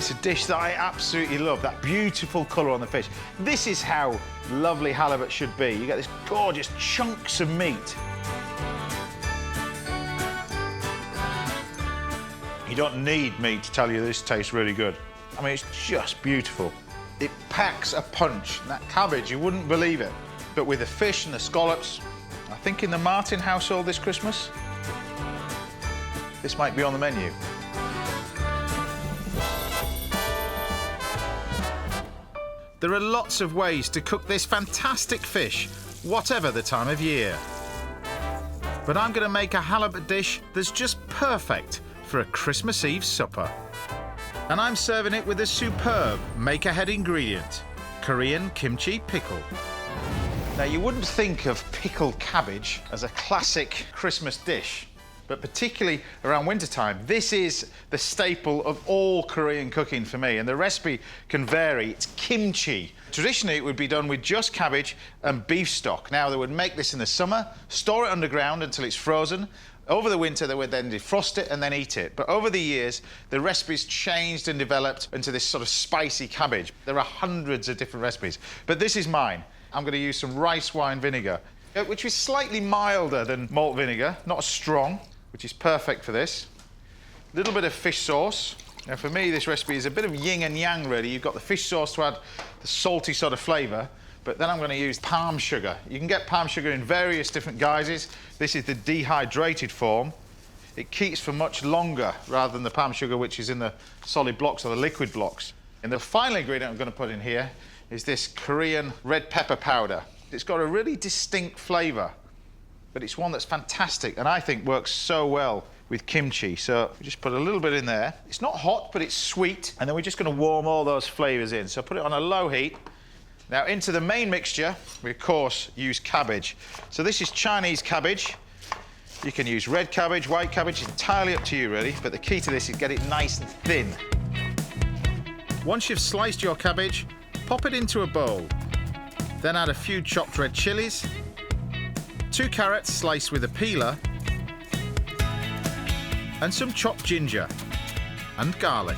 It's a dish that I absolutely love, that beautiful colour on the fish. This is how lovely halibut should be. You get this gorgeous chunks of meat. You don't need me to tell you this tastes really good. I mean, it's just beautiful. It packs a punch. And that cabbage, you wouldn't believe it. But with the fish and the scallops, I think in the Martin household this Christmas, this might be on the menu. There are lots of ways to cook this fantastic fish, whatever the time of year. But I'm going to make a halibut dish that's just perfect for a Christmas Eve supper. And I'm serving it with a superb make-ahead ingredient, Korean kimchi pickle. Now, you wouldn't think of pickled cabbage as a classic Christmas dish, but particularly around wintertime, this is the staple of all Korean cooking for me, and the recipe can vary. It's kimchi. Traditionally, it would be done with just cabbage and beef stock. Now, they would make this in the summer, store it underground until it's frozen. Over the winter, they would then defrost it and then eat it. But over the years, the recipes changed and developed into this sort of spicy cabbage. There are hundreds of different recipes, but this is mine. I'm going to use some rice wine vinegar, which is slightly milder than malt vinegar, not as strong, which is perfect for this. A little bit of fish sauce. Now, for me, this recipe is a bit of yin and yang, really. You've got the fish sauce to add the salty sort of flavour, but then I'm going to use palm sugar. You can get palm sugar in various different guises. This is the dehydrated form. It keeps for much longer rather than the palm sugar, which is in the solid blocks or the liquid blocks. And the final ingredient I'm going to put in here is this Korean red pepper powder. It's got a really distinct flavour, but it's one that's fantastic and I think works so well with kimchi. So we just put a little bit in there. It's not hot, but it's sweet. And then we're just going to warm all those flavours in. So put it on a low heat. Now, into the main mixture, we, of course, use cabbage. So this is Chinese cabbage. You can use red cabbage, white cabbage, entirely up to you, really. But the key to this is get it nice and thin. Once you've sliced your cabbage, pop it into a bowl. Then add a few chopped red chilies, 2 carrots sliced with a peeler, and some chopped ginger and garlic.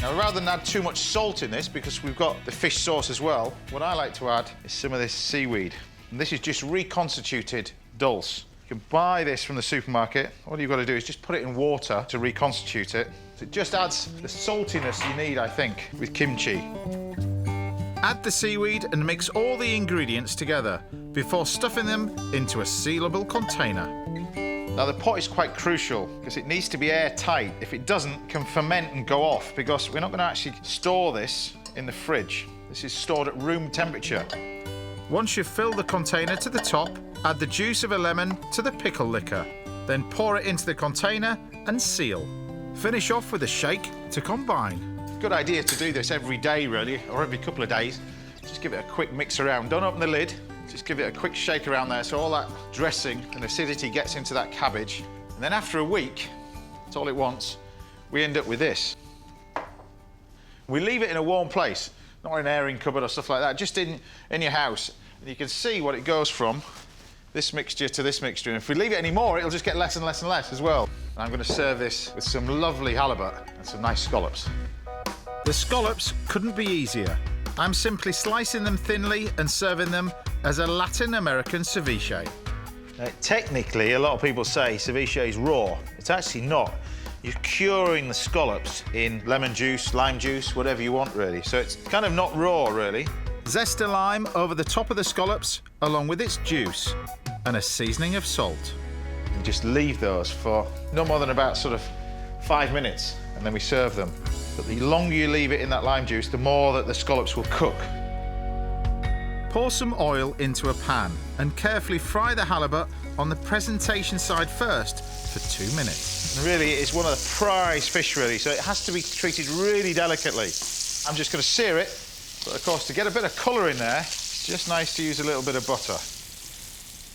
Now, rather than add too much salt in this, because we've got the fish sauce as well, what I like to add is some of this seaweed. And this is just reconstituted dulse. You can buy this from the supermarket. All you've got to do is just put it in water to reconstitute it. So it just adds the saltiness you need, I think, with kimchi. Add the seaweed and mix all the ingredients together before stuffing them into a sealable container. Now, the pot is quite crucial because it needs to be airtight. If it doesn't, it can ferment and go off because we're not going to actually store this in the fridge. This is stored at room temperature. Once you've filled the container to the top, add the juice of a lemon to the pickle liquor. Then pour it into the container and seal. Finish off with a shake to combine. Good idea to do this every day, really, or every couple of days. Just give it a quick mix around. Don't open the lid. Just give it a quick shake around there so all that dressing and acidity gets into that cabbage. And then after a week, that's all it wants, we end up with this. We leave it in a warm place, not in an airing cupboard or stuff like that, just in your house. And you can see what it goes from, this mixture to this mixture. And if we leave it any more, it'll just get less and less and less as well. And I'm going to serve this with some lovely halibut and some nice scallops. The scallops couldn't be easier. I'm simply slicing them thinly and serving them as a Latin American ceviche. Now, technically, a lot of people say ceviche is raw. It's actually not. You're curing the scallops in lemon juice, lime juice, whatever you want, really. So it's kind of not raw, really. Zest of lime over the top of the scallops, along with its juice, and a seasoning of salt. And just leave those for no more than about sort of 5 minutes, and then we serve them. But the longer you leave it in that lime juice, the more that the scallops will cook. Pour some oil into a pan and carefully fry the halibut on the presentation side first for 2 minutes. And really, it's one of the prize fish, really, so it has to be treated really delicately. I'm just going to sear it, but of course, to get a bit of colour in there, it's just nice to use a little bit of butter.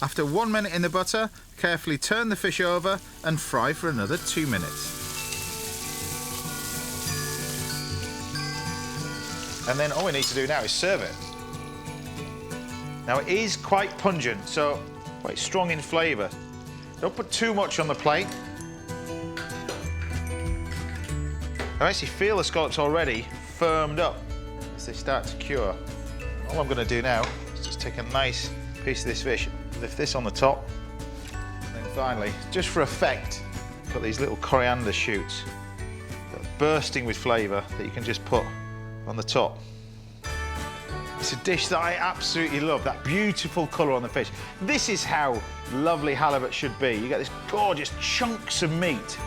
After 1 minute in the butter, carefully turn the fish over and fry for another 2 minutes. And then all we need to do now is serve it. Now, it is quite pungent, so quite strong in flavour. Don't put too much on the plate. I actually feel the scallops already firmed up as they start to cure. All I'm going to do now is just take a nice piece of this fish, lift this on the top, and then finally, just for effect, put these little coriander shoots that are bursting with flavour that you can just put on the top. It's a dish that I absolutely love, that beautiful colour on the fish. This is how lovely halibut should be. You get this gorgeous chunks of meat.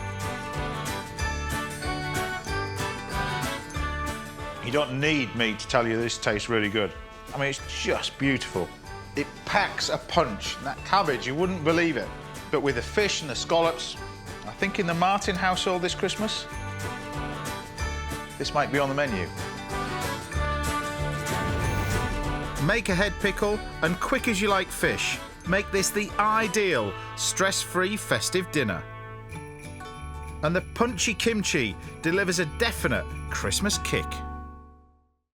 You don't need meat to tell you this tastes really good. I mean, it's just beautiful. It packs a punch. And that cabbage, you wouldn't believe it. But with the fish and the scallops, I think in the Martin household this Christmas, this might be on the menu. Make a head pickle and quick as you like fish. Make this the ideal stress-free festive dinner. And the punchy kimchi delivers a definite Christmas kick.